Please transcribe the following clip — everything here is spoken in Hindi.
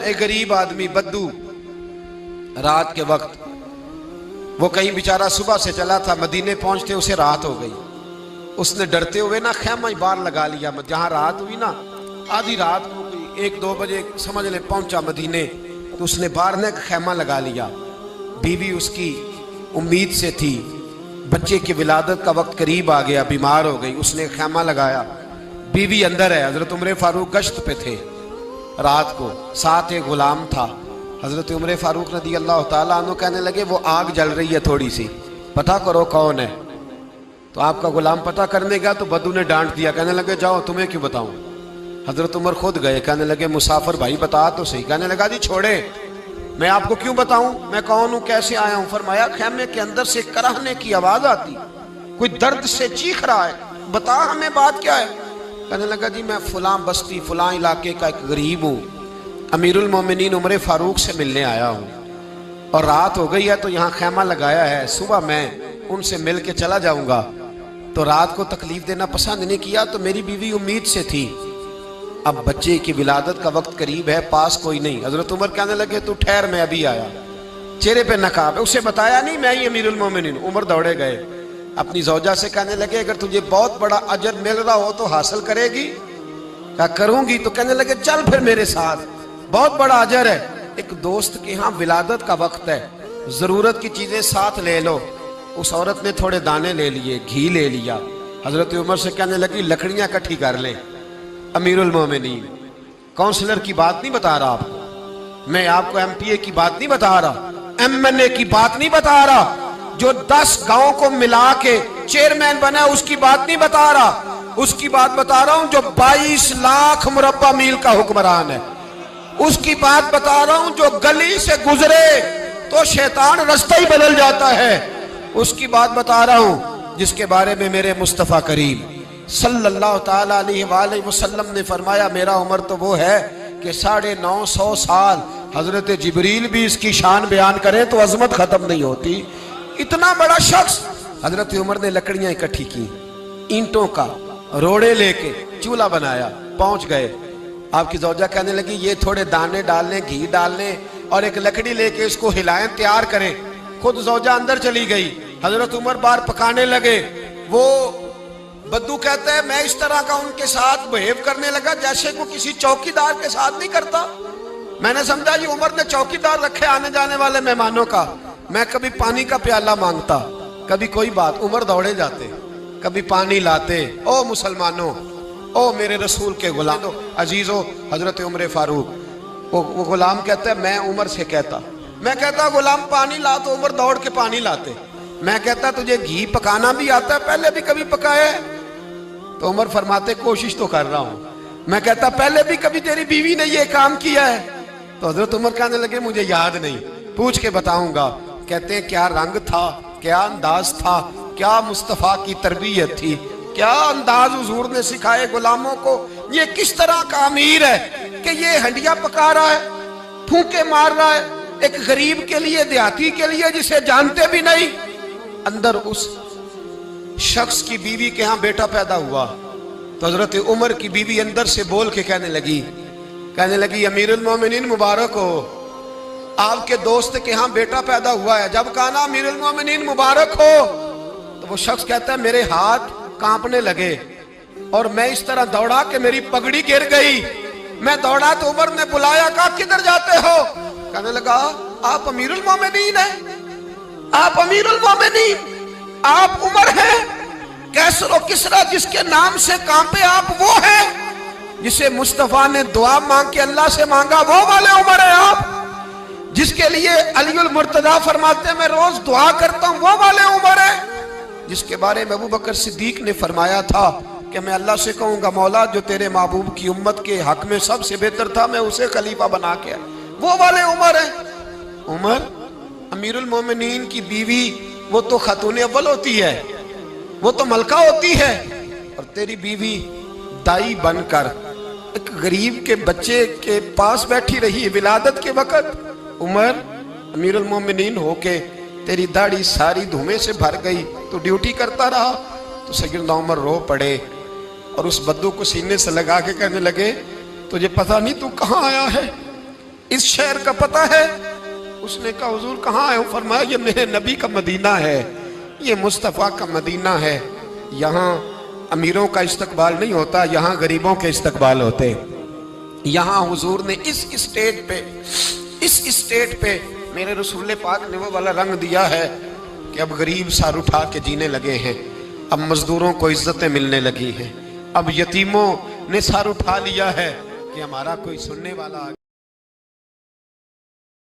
एक गरीब आदमी बद्दू, रात के वक्त वो कहीं बेचारा सुबह से चला था, मदीने पहुंचते उसे रात हो गई। उसने डरते हुए ना खैमा बाहर लगा लिया। जहां रात हुई ना, आधी रात को 1-2 बजे समझ ले पहुंचा मदीने, तो उसने बाहर ने खैमा लगा लिया। बीवी उसकी उम्मीद से थी, बच्चे की विलादत का वक्त करीब आ गया, बीमार हो गई, उसने खैमा लगाया। बीवी अंदर है। हजरत उमर फारूक गश्त पे थे रात को, साथ एक गुलाम था। हजरत उमर फारूक रज़ी अल्लाह ताला अन्हु कहने लगे वो आग जल रही है थोड़ी सी, पता करो कौन है। तो आपका गुलाम पता करने गया तो बद्दू ने डांट दिया, कहने लगे जाओ, तुम्हें क्यों बताऊं। हजरत उमर खुद गए, कहने लगे मुसाफिर भाई बता तो सही। कहने लगा जी छोड़े, मैं आपको क्यों बताऊं, मैं कौन हूं, कैसे आया हूं। फरमाया खैमे के अंदर से कराहने की आवाज आती, कोई दर्द से चीख रहा है, बता हमें बात क्या है। कहने लगा जी मैं फलां बस्ती फलां इलाके का एक गरीब हूँ, अमीरुल मोमिनीन उमर फारूक से मिलने आया हूँ और रात हो गई है तो यहाँ खैमा लगाया है, सुबह मैं उनसे मिल के चला जाऊंगा। तो रात को तकलीफ देना पसंद नहीं किया, तो मेरी बीवी उम्मीद से थी, अब बच्चे की विलादत का वक्त करीब है, पास कोई नहीं। हजरत उमर कहने लगे तू ठहर, मैं अभी आया। चेहरे पे नकाब है, उसे बताया नहीं मैं ही अमीरुल मोमिनीन। उमर दौड़े गए, अपनी जौजा से कहने लगे अगर तुझे बहुत बड़ा अजर मिल रहा हो तो हासिल करेगी। क्या करूंगी। तो कहने लगे चल फिर मेरे साथ, बहुत बड़ा अजर है। एक दोस्त के यहाँ विलादत का वक्त है, जरूरत की चीजें साथ ले लो। उस औरत ने थोड़े दाने ले लिए, घी ले लिया। हजरत उमर से कहने लगी लकड़ियां इकट्ठी कर ले। अमीरुल मोमिनीन, काउंसलर की बात नहीं बता रहा आपको, मैं आपको MPA की बात नहीं बता रहा, MNA की बात नहीं बता रहा, जो 10 गांव को मिला के चेयरमैन बना उसकी बात नहीं बता रहा, उसकी बात बता रहा हूं जो 22 लाख मुरब्बा मील का हुक्मरान है। उसकी बात बता रहा हूं जो गली से गुजरे तो शैतान रास्ता ही बदल जाता है। उसकी बात बता रहा हूं जिसके बारे में मेरे मुस्तफा करीम सल्लल्लाहु ताला अलैहि वसल्लम ने फरमाया मेरा उम्र तो वो है कि 950 साल हजरत जिब्रील भी इसकी शान बयान करें तो अजमत खत्म नहीं होती। इतना बड़ा शख्स। हजरत उमर ने लकड़ियां इकट्ठी की, ईंटों का रोड़े लेके चूल्हा बनाया, पहुंच गए। आपकी जौजा कहने लगी ये थोड़े दाने डालने, घी डालने और एक लकड़ी लेके इसको हिलाएं, तैयार करें। खुद जौजा अंदर चली गई, हजरत उमर बाहर पकाने लगे। वो बद्दू कहते हैं मैं इस तरह का उनके साथ बिहेव करने लगा जैसे को किसी चौकीदार के साथ नहीं करता। मैंने समझा ये उमर ने चौकीदार रखे आने जाने वाले मेहमानों का। मैं कभी पानी का प्याला मांगता, कभी कोई बात, उमर दौड़े जाते, कभी पानी लाते। ओ मुसलमानों, ओ मेरे रसूल के गुलाम अजीजो, हजरत उमर फारूक। वो गुलाम कहता है मैं उमर से कहता, मैं कहता गुलाम पानी ला, तो उमर दौड़ के पानी लाते। मैं कहता तुझे घी पकाना भी आता है, पहले भी कभी पकाया है? तो उमर फरमाते कोशिश तो कर रहा हूं। मैं कहता पहले भी कभी तेरी बीवी ने ये काम किया है? तो हजरत उमर कहने लगे मुझे याद नहीं, पूछ के बताऊंगा। कहते हैं क्या रंग था, क्या अंदाज था, क्या मुस्तफा की तरबियत थी, क्या अंदाज हुजूर ने सिखाए गुलामों को। ये किस तरह का अमीर है कि ये हंडिया पका रहा है, फूंके मार रहा है एक गरीब के लिए, देहाती के लिए जिसे जानते भी नहीं। अंदर उस शख्स की बीवी के यहाँ बेटा पैदा हुआ तो हजरत उमर की बीवी अंदर से बोल के कहने लगी अमीरुल मोमिनीन मुबारक हो, आपके दोस्त के यहाँ बेटा पैदा हुआ है। जब कहा ना अमीरुल मोमिनीन मुबारक हो तो वो शख्स कहता है मेरे हाथ कांपने लगे और मैं इस तरह दौड़ा कि मेरी पगड़ी गिर गई। मैं दौड़ा तो उमर ने बुलाया, कहा किधर जाते हो? कहने लगा आप अमीरुल मोमिनीन हैं, आप अमीरुल मोमिनीन, आप उमर हैं। कैसरो किसरा जिसके नाम से कांपे आप वो हैं, जिसे मुस्तफा ने दुआ मांग के अल्लाह से मांगा वो वाले उमर है आप, जिसके लिए अलीउल मुर्तजा फरमाते हैं मैं रोज दुआ करता हूं वो वाले उमर है, जिसके बारे में अबू बकर सिद्दीक ने फरमाया था कि मैं अल्लाह से कहूंगा मौला जो तेरे महबूब की उम्मत के हक में सबसे बेहतर था मैं उसे खलीफा बना के, वो वाले उमर है। उमर अमीरुल मोमिनीन की बीवी वो तो खातून अव्वल होती है, वो तो मलका होती है, और तेरी बीवी दाई बनकर एक गरीब के बच्चे के पास बैठी रही विलादत के वक्त। उमर अमीरुल मोमिनीन होके तेरी दाढ़ी सारी धुएं से भर गई तो ड्यूटी करता रहा। तो सैयदना उमर रो पड़े और उस बद्दू को सीने से लगा के कहने लगे तुझे पता नहीं तू कहाँ आया है, इस शहर का पता है? उसने कहा हुजूर कहाँ है? फरमाया ये मेरे नबी का मदीना है, ये मुस्तफ़ा का मदीना है। यहाँ अमीरों का इस्तकबाल नहीं होता, यहाँ गरीबों के इस्तकबाल होते। यहाँ हुजूर ने इस स्टेट पे मेरे रसूल पाक ने वो वाला रंग दिया है कि अब गरीब सर उठा के जीने लगे हैं, अब मजदूरों को इज्जतें मिलने लगी हैं, अब यतीमों ने सर उठा लिया है कि हमारा कोई सुनने वाला